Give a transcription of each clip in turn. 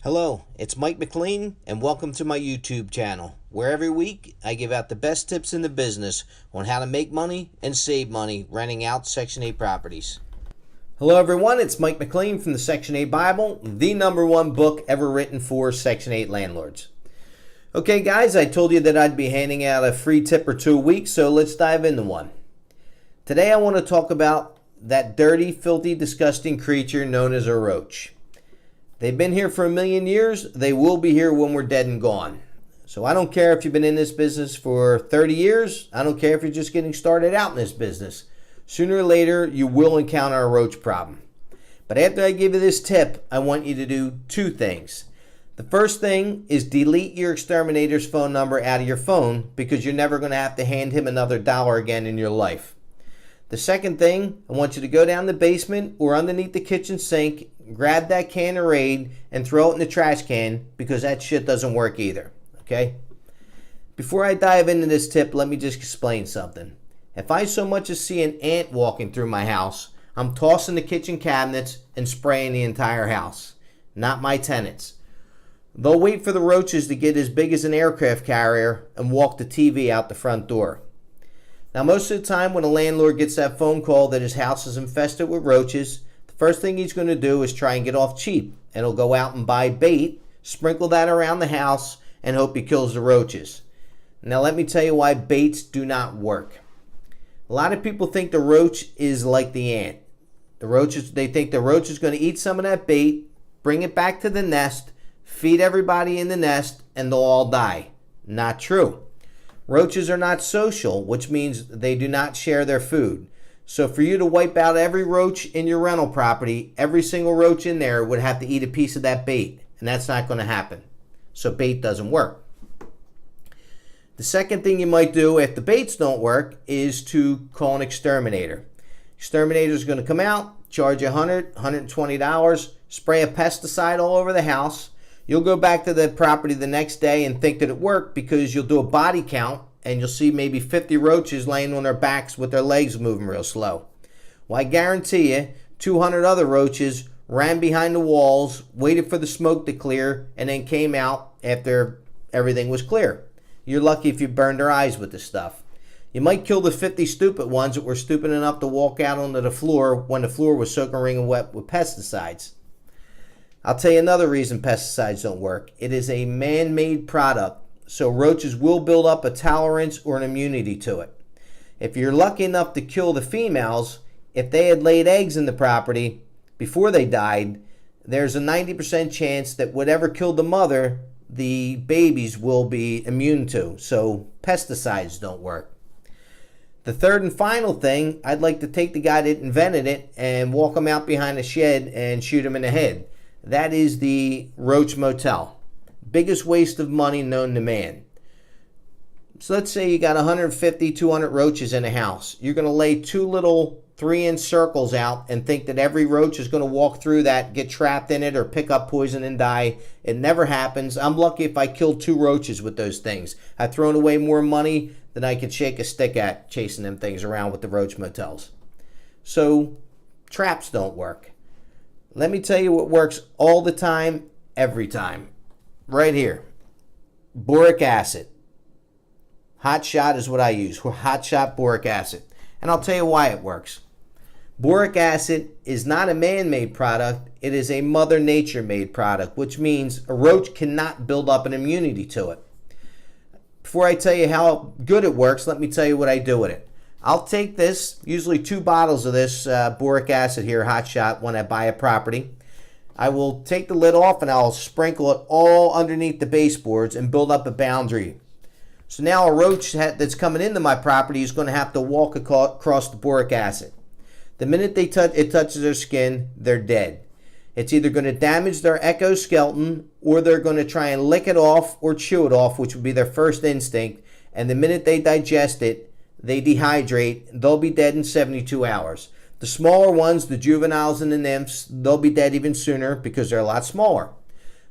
Hello, it's Mike McLean, and welcome to my YouTube channel, where every week I give out the best tips in the business on how to make money and save money renting out Section 8 properties. Hello everyone, it's Mike McLean from the Section 8 Bible, the #1 book ever written for Section 8 landlords. Okay guys, I told you that I'd be handing out a free tip or two a week, so let's dive into one. Today I want to talk about that dirty, filthy, disgusting creature known as a roach. They've been here for 1,000,000 years. They will be here when we're dead and gone. So I don't care if you've been in this business for 30 years. I don't care if you're just getting started out in this business. Sooner or later, you will encounter a roach problem. But after I give you this tip, I want you to do two things. The first thing is delete your exterminator's phone number out of your phone because you're never going to have to hand him another dollar again in your life. The second thing, I want you to go down the basement or underneath the kitchen sink, grab that can of Raid and throw it in the trash can because that shit doesn't work either, okay? Before I dive into this tip, let me just explain something. If I so much as see an ant walking through my house, I'm tossing the kitchen cabinets and spraying the entire house, not my tenants. They'll wait for the roaches to get as big as an aircraft carrier and walk the TV out the front door. Now, most of the time when a landlord gets that phone call that his house is infested with roaches, the first thing he's going to do is try and get off cheap. And he'll go out and buy bait, sprinkle that around the house, and hope he kills the roaches. Now, let me tell you why baits do not work. A lot of people think the roach is like the ant. They think the roach is going to eat some of that bait, bring it back to the nest, feed everybody in the nest, and they'll all die. Not true. Roaches are not social, which means they do not share their food. So for you to wipe out every roach in your rental property, every single roach in there would have to eat a piece of that bait, and that's not going to happen. So bait doesn't work. The second thing you might do if the baits don't work is to call an exterminator. Exterminator is going to come out, charge you $100, $120, spray a pesticide all over the house. You'll go back to the property the next day and think that it worked because you'll do a body count and you'll see maybe 50 roaches laying on their backs with their legs moving real slow. Well, I guarantee you 200 other roaches ran behind the walls, waited for the smoke to clear, and then came out after everything was clear. You're lucky if you burned their eyes with this stuff. You might kill the 50 stupid ones that were stupid enough to walk out onto the floor when the floor was soaking wringing wet with pesticides. I'll tell you another reason pesticides don't work. It is a man-made product, so roaches will build up a tolerance or an immunity to it. If you're lucky enough to kill the females, if they had laid eggs in the property before they died, there's a 90% chance that whatever killed the mother, the babies will be immune to. So pesticides don't work. The third and final thing, I'd like to take the guy that invented it and walk him out behind a shed and shoot him in the head. That is the roach motel. Biggest waste of money known to man. So let's say you got 150, 200 roaches in a house. You're going to lay two little 3-inch circles out and think that every roach is going to walk through that, get trapped in it, or pick up poison and die. It never happens. I'm lucky if I killed 2 roaches with those things. I've thrown away more money than I could shake a stick at chasing them things around with the roach motels. So traps don't work. Let me tell you what works all the time, every time. Right here. Boric acid. Hot shot is what I use. Hot shot boric acid. And I'll tell you why it works. Boric acid is not a man-made product. It is a Mother Nature-made product, which means a roach cannot build up an immunity to it. Before I tell you how good it works, let me tell you what I do with it. I'll take this, usually 2 bottles of this boric acid here, hot shot, when I buy a property. I will take the lid off and I'll sprinkle it all underneath the baseboards and build up a boundary. So now a roach that's coming into my property is going to have to walk across the boric acid. The minute it touches their skin, they're dead. It's either going to damage their exoskeleton or they're going to try and lick it off or chew it off, which would be their first instinct. And the minute they digest it, they dehydrate, they'll be dead in 72 hours. The smaller ones, the juveniles and the nymphs, they'll be dead even sooner because they're a lot smaller.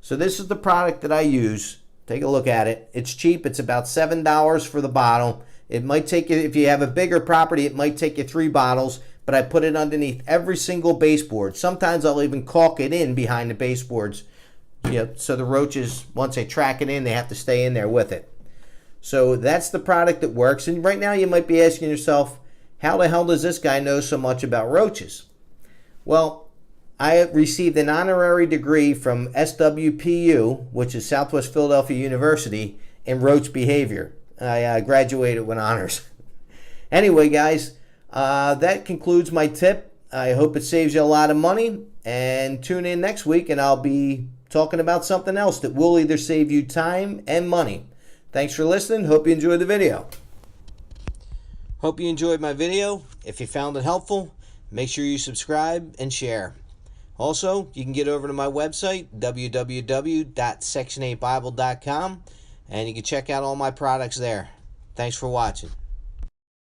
So this is the product that I use. Take a look at it. It's cheap. It's about $7 for the bottle. It might take you, if you have a bigger property, it might take you 3 bottles, but I put it underneath every single baseboard. Sometimes I'll even caulk it in behind the baseboards so the roaches, once they track it in, they have to stay in there with it. So that's the product that works. And right now you might be asking yourself, how the hell does this guy know so much about roaches? Well, I received an honorary degree from SWPU, which is Southwest Philadelphia University, in roach behavior. I graduated with honors. Anyway, guys, that concludes my tip. I hope it saves you a lot of money. And tune in next week, and I'll be talking about something else that will either save you time and money. Thanks for listening. Hope you enjoyed the video. Hope you enjoyed my video. If you found it helpful, make sure you subscribe and share. Also, you can get over to my website, www.section8bible.com, and you can check out all my products there. Thanks for watching.